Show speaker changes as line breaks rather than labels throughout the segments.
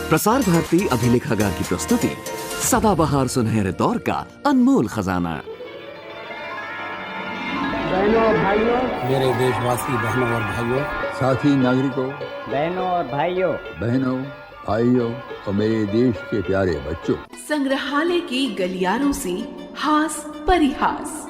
प्रसार भारती अभिलेखागार की प्रस्तुति सदाबहार सुनहरे दौर का अनमोल खजाना।
बहनों और भाइयों,
मेरे देशवासी बहनों और भाइयों,
साथी नागरिकों,
बहनों और भाइयों,
बहनों भाइयों और मेरे देश के प्यारे बच्चों,
संग्रहालय के गलियारों से हास परिहास।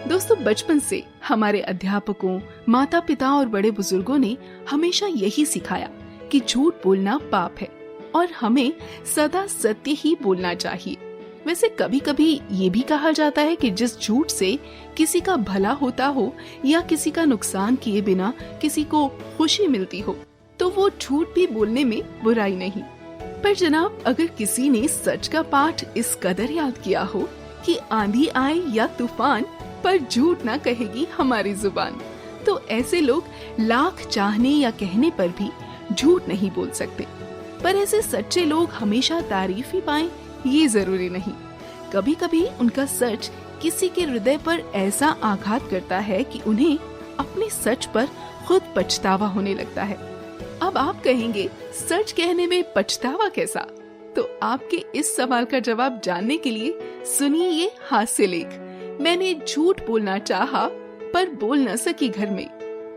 दोस्तों, बचपन से हमारे अध्यापकों, माता पिता और बड़े बुजुर्गों ने हमेशा यही सिखाया कि झूठ बोलना पाप है और हमें सदा सत्य ही बोलना चाहिए। वैसे कभी कभी ये भी कहा जाता है कि जिस झूठ से किसी का भला होता हो या किसी का नुकसान किए बिना किसी को खुशी मिलती हो, तो वो झूठ भी बोलने में बुराई नहीं। पर जनाब, अगर किसी ने सच का पाठ इस कदर याद किया हो कि आंधी आए या तूफान, पर झूठ ना कहेगी हमारी जुबान, तो ऐसे लोग लाख चाहने या कहने पर भी झूठ नहीं बोल सकते। पर ऐसे सच्चे लोग हमेशा तारीफ ही पाएं, ये जरूरी नहीं। कभी कभी उनका सच किसी के हृदय पर ऐसा आघात करता है कि उन्हें अपने सच पर खुद पछतावा होने लगता है। अब आप कहेंगे, सच कहने में पछतावा कैसा? तो आपके इस सवाल का जवाब जानने के लिए सुनिए ये हास्य लेख, मैंने झूठ बोलना चाहा पर बोल न सकी घर में।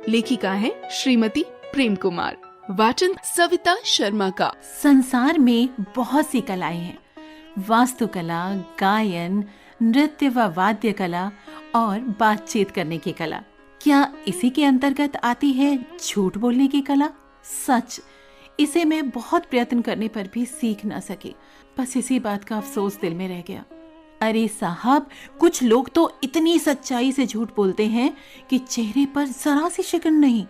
लेखिका है श्रीमती प्रेम कुमार। वाचन सविता शर्मा का।
संसार में बहुत सी कलाएं हैं, वास्तुकला, गायन, नृत्य व वाद्य कला और बातचीत करने की कला। क्या इसी के अंतर्गत आती है झूठ बोलने की कला? सच, इसे मैं बहुत प्रयत्न करने पर भी सीख न सकी। बस इसी बात का अफसोस दिल में रह गया। अरे साहब, कुछ लोग तो इतनी सच्चाई से झूठ बोलते हैं कि चेहरे पर जरा सी शिकन नहीं,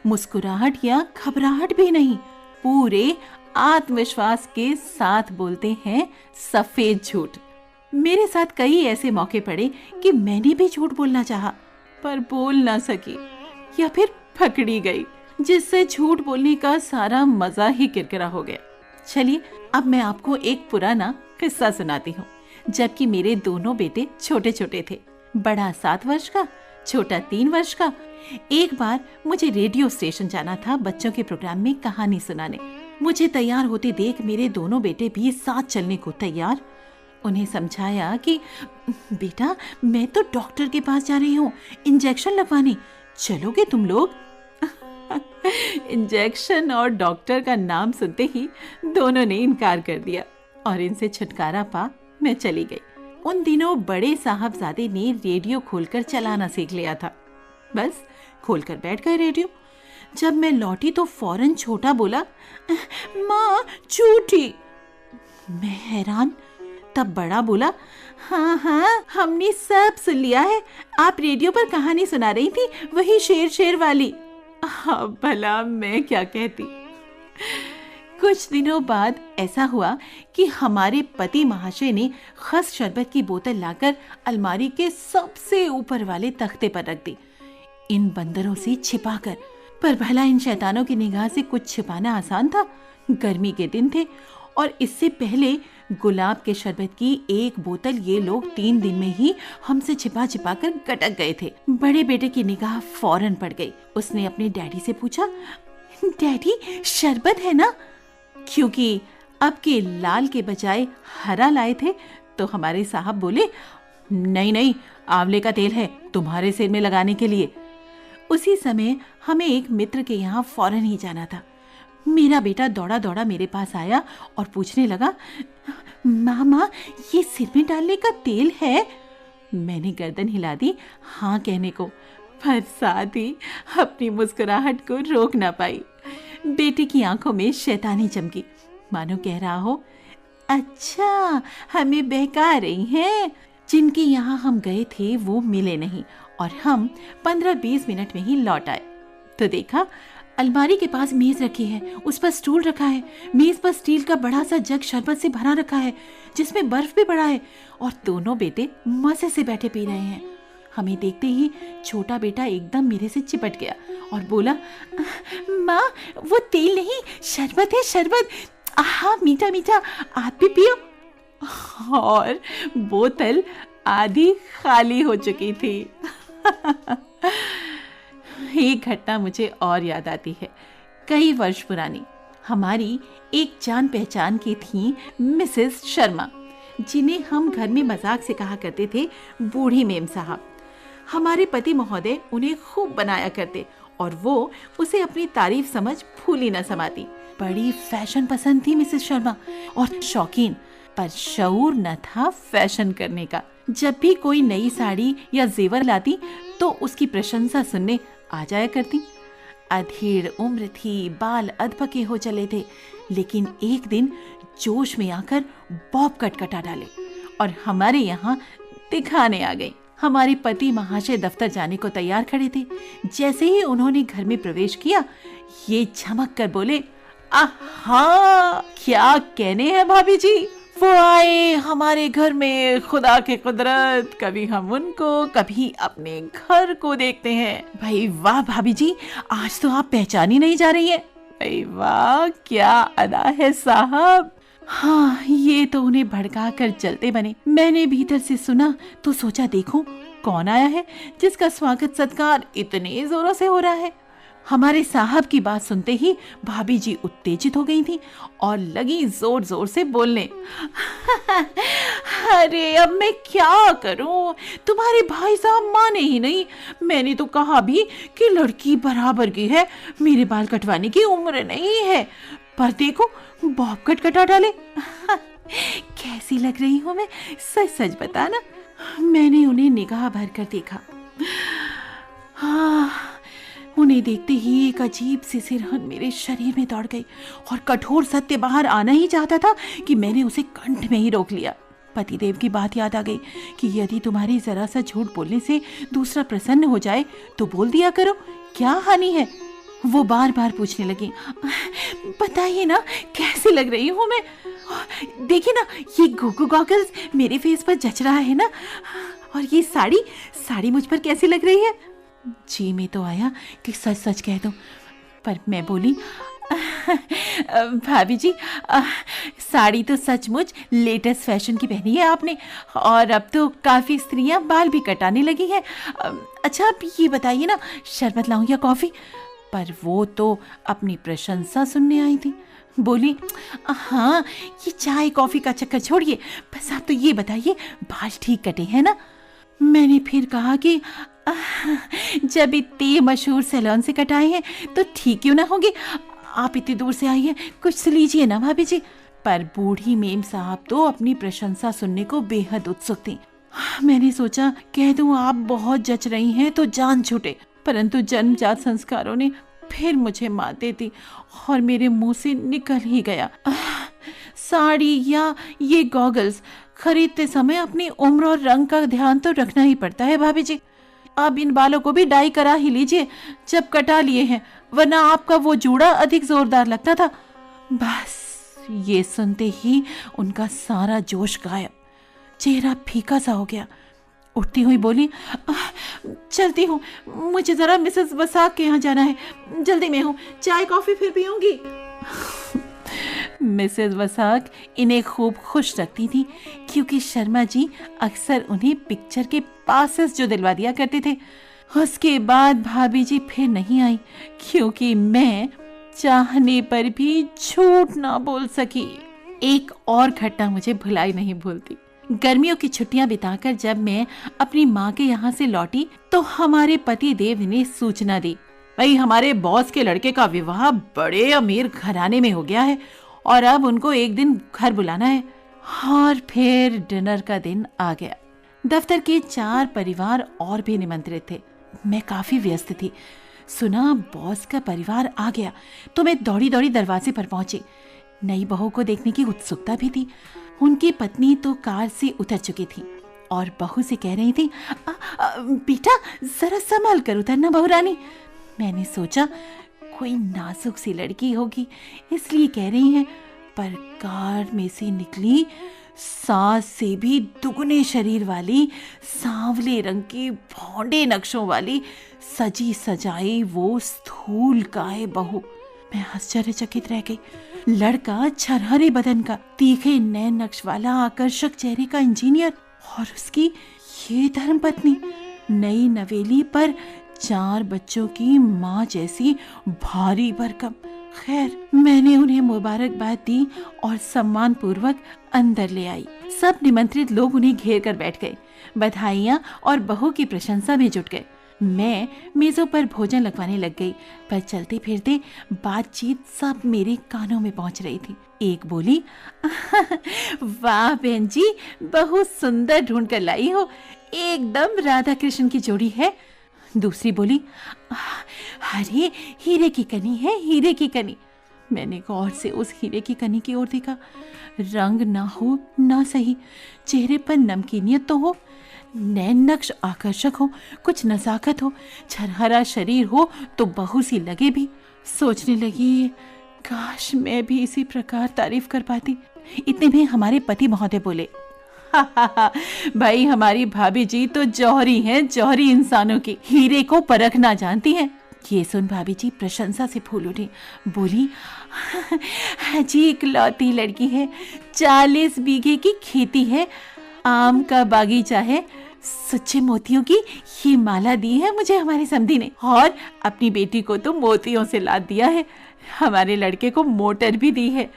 मुस्कुराहट या घबराहट भी नहीं, पूरे आत्मविश्वास के साथ बोलते हैं सफेद झूठ। मेरे साथ कई ऐसे मौके पड़े कि मैंने भी झूठ बोलना चाहा, पर बोल ना सकी या फिर पकड़ी गई, जिससे झूठ बोलने का सारा मजा ही किरकिरा हो गया। चलिए, अब मैं आपको एक पुराना किस्सा सुनाती हूँ। जबकि मेरे दोनों बेटे छोटे छोटे थे, बड़ा 7 वर्ष का, छोटा 3 वर्ष का। एक बार मुझे रेडियो स्टेशन जाना था बच्चों के प्रोग्राम में कहानी सुनाने। मुझे तैयार होते देख मेरे दोनों बेटे भी साथ चलने को तैयार। उन्हें समझाया कि बेटा, मैं तो डॉक्टर के पास जा रही हूँ इंजेक्शन लगवाने, चलोगे तुम लोग? इंजेक्शन और डॉक्टर का नाम सुनते ही दोनों ने इनकार कर दिया और इनसे छुटकारा पा मैं चली गई। उन दिनों बड़े साहबजादे ने रेडियो खोलकर चलाना सीख लिया था। बस खोलकर बैठ गए रेडियो। जब मैं लौटी तो फौरन छोटा बोला, माँ झूठी। मैं हैरान। तब बड़ा बोला, हाँ हाँ, हमने सब सुन लिया है, आप रेडियो पर कहानी सुना रही थी, वही शेर वाली। हाँ, भला मैं क्या कहती। कुछ दिनों बाद ऐसा हुआ कि हमारे पति महाशय ने खस शरबत की बोतल लाकर अलमारी के सबसे ऊपर वाले तख्ते पर रख दी, इन बंदरों से छिपाकर। पर भला इन शैतानों की निगाह से कुछ छिपाना आसान था? गर्मी के दिन थे और इससे पहले गुलाब के शरबत की एक बोतल ये लोग 3 दिन में ही हमसे छिपा छिपा कर गटक गए थे। बड़े बेटे की निगाह फौरन पड़ गई। उसने अपने डैडी से पूछा, डैडी शरबत है ना? क्योंकि अब के लाल के बजाय हरा लाए थे तो हमारे साहब बोले, नहीं नहीं, आंवले का तेल है तुम्हारे सिर में लगाने के लिए। उसी समय हमें एक मित्र के यहाँ फौरन ही जाना था। मेरा बेटा दौड़ा दौड़ा मेरे पास आया और पूछने लगा, मामा ये सिर में डालने का तेल है? मैंने गर्दन हिला दी हाँ कहने को, पर साथ ही अपनी मुस्कुराहट को रोक ना पाई। बेटे की आंखों में शैतानी चमकी, मानो कह रहा हो, अच्छा हमें बहका रही हैं। जिनके यहाँ हम गए थे वो मिले नहीं और हम 15-20 मिनट में ही लौट आए तो देखा अलमारी के पास मेज रखी है, उस पर स्टूल रखा है, मेज पर स्टील का बड़ा सा जग शरबत से भरा रखा है जिसमें बर्फ भी पड़ा है और दोनों बेटे मजे से बैठे पी रहे हैं। हमें देखते ही छोटा बेटा एकदम मेरे से चिपट गया और बोला, माँ वो तेल नहीं, शरबत है शरबत, आहा मीठा मीठा, आप भी पियो। और बोतल आधी खाली हो चुकी थी। एक घटना मुझे और याद आती है, कई वर्ष पुरानी। हमारी एक जान पहचान की थी मिसेस शर्मा, जिन्हें हम घर में मजाक से कहा करते थे बूढ़ी मेम साहब। हमारे पति महोदय उन्हें खूब बनाया करते और वो उसे अपनी तारीफ समझ फूली न समाती। बड़ी फैशन पसंद थी मिसेस शर्मा और शौकीन, पर शऊर न था फैशन करने का। जब भी कोई नई साड़ी या जेवर लाती तो उसकी प्रशंसा सुनने आ जाया करती। अधेड़ उम्र थी, बाल अधपके हो चले थे, लेकिन एक दिन जोश में आकर बॉब कट कटा डाले और हमारे यहाँ दिखाने आ गई। हमारे पति महाशय दफ्तर जाने को तैयार खड़े थे। जैसे ही उन्होंने घर में प्रवेश किया, ये झमक कर बोले, आहा, क्या कहने हैं भाभी जी, वो आए हमारे घर में, खुदा के कुदरत, कभी हम उनको कभी अपने घर को देखते हैं। भाई वाह भाभी जी, आज तो आप पहचानी नहीं जा रही हैं। भाई वाह, क्या अदा है साहब। हाँ, ये तो उन्हें भड़का कर चलते बने। मैंने भीतर से सुना तो सोचा देखूं कौन आया है जिसका स्वागत सत्कार इतने जोरों से हो रहा है। हमारे साहब की बात सुनते ही भाभी जी उत्तेजित हो गई थी और लगी जोर जोर से बोलने, अरे अब मैं क्या करूं, तुम्हारे भाई साहब माने ही नहीं। मैंने तो कहा भी कि लड़की बराबर की है, मेरे बाल कटवाने की उम्र नहीं है, पर देखो बॉब कट कटा डाले। कैसी लग रही हूं मैं, सच सच बताना। मैंने उन्हें निगाह भर कर देखा। हाँ, उन्हें देखते ही एक अजीब सी सिरहन मेरे शरीर में दौड़ गई और कठोर सत्य बाहर आना ही चाहता था कि मैंने उसे कंठ में ही रोक लिया। पतिदेव की बात याद आ गई कि यदि तुम्हारी जरा सा झूठ बोलने से दूसरा प्रसन्न हो जाए तो बोल दिया करो, क्या हानि है। वो बार बार पूछने लगी, बताइए ना कैसी लग रही हूँ मैं। देखिए ना, ये गोगो गॉगल्स मेरे फेस पर जच रहा है ना, और ये साड़ी मुझ पर कैसी लग रही है। जी में तो आया कि सच सच कह दूं, पर मैं बोली, भाभी जी, साड़ी तो सचमुच लेटेस्ट फैशन की पहनी है आपने, और अब तो काफी स्त्रियां बाल भी कटाने लगी हैं। अच्छा आप ये बताइए ना, शरबत लाऊं या कॉफी। पर वो तो अपनी प्रशंसा सुनने आई थी। बोली, हाँ, ये चाय कॉफी का चक्कर छोड़िए, बस आप तो ये बताइए बाल ठीक कटे हैं ना। मैंने फिर कहा कि जब इतने मशहूर सैलून से कटाए हैं तो ठीक क्यों ना होंगे। आप इतनी दूर से आई हैं, कुछ से लीजिए ना भाभी जी। पर बूढ़ी मेम साहब तो अपनी प्रशंसा सुनने को बेहद उत्सुक थी। मैंने सोचा कह दूं आप बहुत जच रही हैं तो जान छूटे, परंतु जन्मजात संस्कारों ने फिर मुझे मात दे दी और मेरे मुंह से निकल ही गया, साड़ी या ये गॉगल्स खरीदते समय अपनी उम्र और रंग का ध्यान तो रखना ही पड़ता है भाभी जी। अब इन बालों को भी डाई करा ही लीजिए जब कटा लिए हैं, वरना आपका वो जूड़ा अधिक जोरदार लगता था। बस ये सुनते ही उनका सारा जोश गायब, चेहरा फीका सा हो गया। उठती हुई बोली, चलती हूँ, मुझे जरा मिसेस वसाक के यहाँ जाना है, जल्दी में हूँ, चाय कॉफी फिर पीऊंगी। मिसेस वसाक इन्हें खूब खुश रखती थी, क्योंकि शर्मा जी अक्सर उन्हें पिक्चर के पासेस जो दिलवा दिया करते थे। उसके बाद भाभी जी फिर नहीं आई, क्योंकि मैं चाहने पर भी झूठ ना बोल सकी। एक और घटना मुझे भुलाई नहीं भूलती। गर्मियों की छुट्टियां बिताकर जब मैं अपनी माँ के यहाँ से लौटी तो हमारे पति देव ने सूचना दी, भाई हमारे बॉस के लड़के का विवाह बड़े अमीर घराने में हो गया है और अब उनको एक दिन घर बुलाना है। और फिर डिनर का दिन आ गया। दफ्तर के 4 परिवार और भी निमंत्रित थे। मैं काफी व्यस्त थी। सुना बॉस का परिवार आ गया तो मैं दौड़ी दौड़ी दरवाजे पर पहुंची। नई बहू को देखने की उत्सुकता भी थी। उनकी पत्नी तो कार से उतर चुकी थी और बहू से कह रही थी, बेटा जरा संभाल कर उतरना बहू रानी। मैंने सोचा कोई नाजुक सी लड़की होगी इसलिए कह रही है, पर कार में से निकली सास से भी दुगने शरीर वाली, सांवले रंग की भौंडे नक्शों वाली, सजी सजाई वो स्थूल काय बहू। मैं आश्चर्यचकित रह गई। लड़का छरहरे बदन का, तीखे नए नक्श वाला आकर्षक चेहरे का इंजीनियर, और उसकी ये धर्मपत्नी नई नवेली पर 4 बच्चों की माँ जैसी भारी भरकम। खैर, मैंने उन्हें मुबारकबाद दी और सम्मान पूर्वक अंदर ले आई। सब निमंत्रित लोग उन्हें घेर कर बैठ गए, बधाइयाँ और बहू की प्रशंसा में जुट गए। मैं मेजों पर भोजन लगवाने लग गई, पर चलते फिरते बातचीत सब मेरे कानों में पहुंच रही थी। एक बोली, वाह बहन जी, बहुत सुंदर ढूंढ कर लाई हो, एकदम राधा कृष्ण की जोड़ी है। दूसरी बोली, अरे हीरे की कनी है, हीरे की कनी। मैंने गौर से उस हीरे की कनी की ओर देखा। रंग ना हो ना सही, चेहरे पर नमकीनियत तो हो, नैन नक्श आकर्षक हो, कुछ नजाकत हो, छरहरा शरीर हो तो बहू सी लगे भी। सोचने लगी, काश मैं भी इसी प्रकार तारीफ कर पाती। इतने में हमारे पति महोदय बोले, भाई हमारी भाभी जी तो जौहरी हैं, जौहरी इंसानों की, हीरे को परखना जानती हैं। ये सुन भाभी जी प्रशंसा से फूल उठी। बोली, जी इकलौती लड़की है, 40 बीघे की खेती है, आम का बागीचा है, सच्चे मोतियों की ये माला दी है मुझे हमारे समधी ने, और अपनी बेटी को तो मोतियों से लाद दिया है। हमारे लड़के को मोटर भी दी है।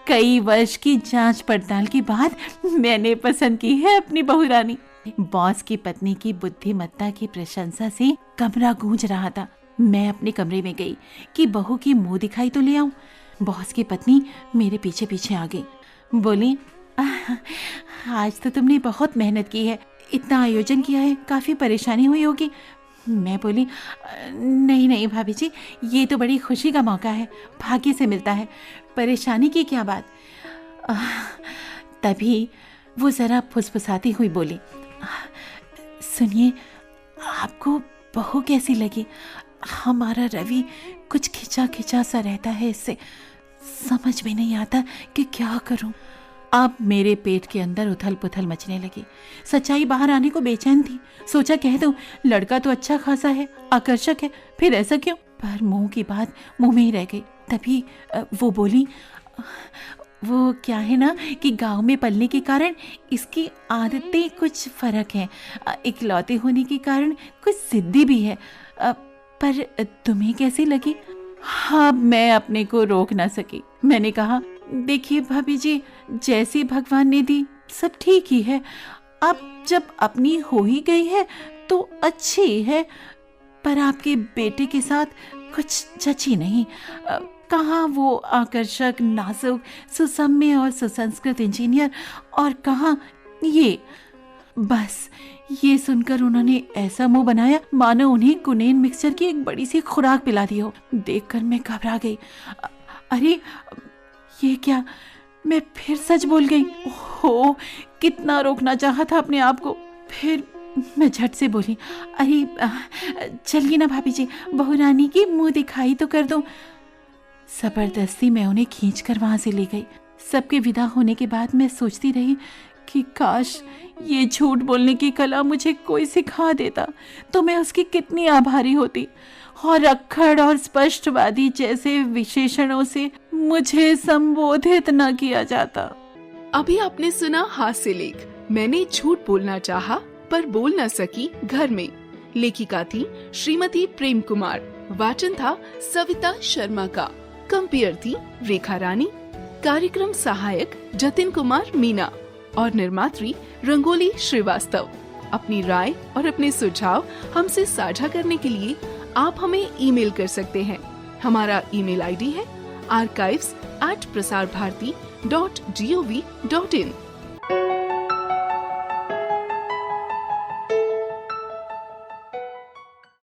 कई वर्ष की जांच पड़ताल के बाद मैंने पसंद की है अपनी बहू रानी। बॉस की पत्नी की बुद्धिमत्ता की प्रशंसा से कमरा गूंज रहा था। मैं अपने कमरे में गई कि बहू की मुंह दिखाई तो ले आऊं। बॉस की पत्नी मेरे पीछे पीछे आ गई। बोली, आज तो तुमने बहुत मेहनत की है, इतना आयोजन किया है, काफी परेशानी हुई होगी। मैं बोली, नहीं नहीं भाभी जी, ये तो बड़ी खुशी का मौका है, भाग्य से मिलता है, परेशानी की क्या बात। तभी वो जरा फुसफुसाती हुई बोली, सुनिए, आपको बहू कैसी लगी? हमारा रवि कुछ खिंचा खिंचा सा रहता है, इससे समझ में नहीं आता कि क्या करूं। अब मेरे पेट के अंदर उथल पुथल मचने लगी। सच्चाई बाहर आने को बेचैन थी। सोचा कह दूं, लड़का तो अच्छा खासा है, आकर्षक है, फिर ऐसा क्यों? पर मुंह की बात मुंह में ही रह गई। तभी वो बोली, वो क्या है ना कि गांव में पलने के कारण इसकी आदतें कुछ फर्क हैं, इकलौते होने के कारण कुछ जिद्दी भी है। पर तुम्हें कैसी लगी? हाँ, मैं अपने को रोक ना सकी। मैंने कहा, देखिए भाभी जी, जैसी भगवान ने दी सब ठीक ही है। अब जब अपनी हो ही गई है तो अच्छी है, पर आपके बेटे के साथ कुछ जची नहीं। कहाँ वो आकर्षक, नाजुक, सुसम्य और सुसंस्कृत इंजीनियर, और कहाँ ये। बस ये सुनकर उन्होंने ऐसा मुंह बनाया मानो उन्हें कुनेन मिक्सचर की एक बड़ी सी खुराक पिला दी हो। देखकर मैं घबरा गई। अरे ये क्या, मैं फिर सच बोल गई। ओहो, कितना रोकना चाहा था अपने आप को। फिर मैं झट से बोली, अरे चलिए ना भाभी जी, बहू रानी की मुंह दिखाई तो कर दो। जबरदस्ती मैं उन्हें खींच कर वहां से ले गई। सबके विदा होने के बाद मैं सोचती रही कि काश ये झूठ बोलने की कला मुझे कोई सिखा देता तो मैं उसकी कितनी आभारी होती, और अक्खड़ और स्पष्टवादी जैसे विशेषणों से मुझे संबोधित न किया जाता।
अभी आपने सुना हास्य लेख मैंने झूठ बोलना चाहा पर बोल न सकी घर में। लेखिका थी श्रीमती प्रेम कुमार। वाचन था सविता शर्मा का। कंपेयर थी रेखा रानी। कार्यक्रम सहायक जतिन कुमार मीना और निर्मात्री रंगोली श्रीवास्तव। अपनी राय और अपने सुझाव हमसे साझा करने के लिए आप हमें ईमेल कर सकते हैं। हमारा ईमेल आईडी है archives@prasarbharati.gov.in।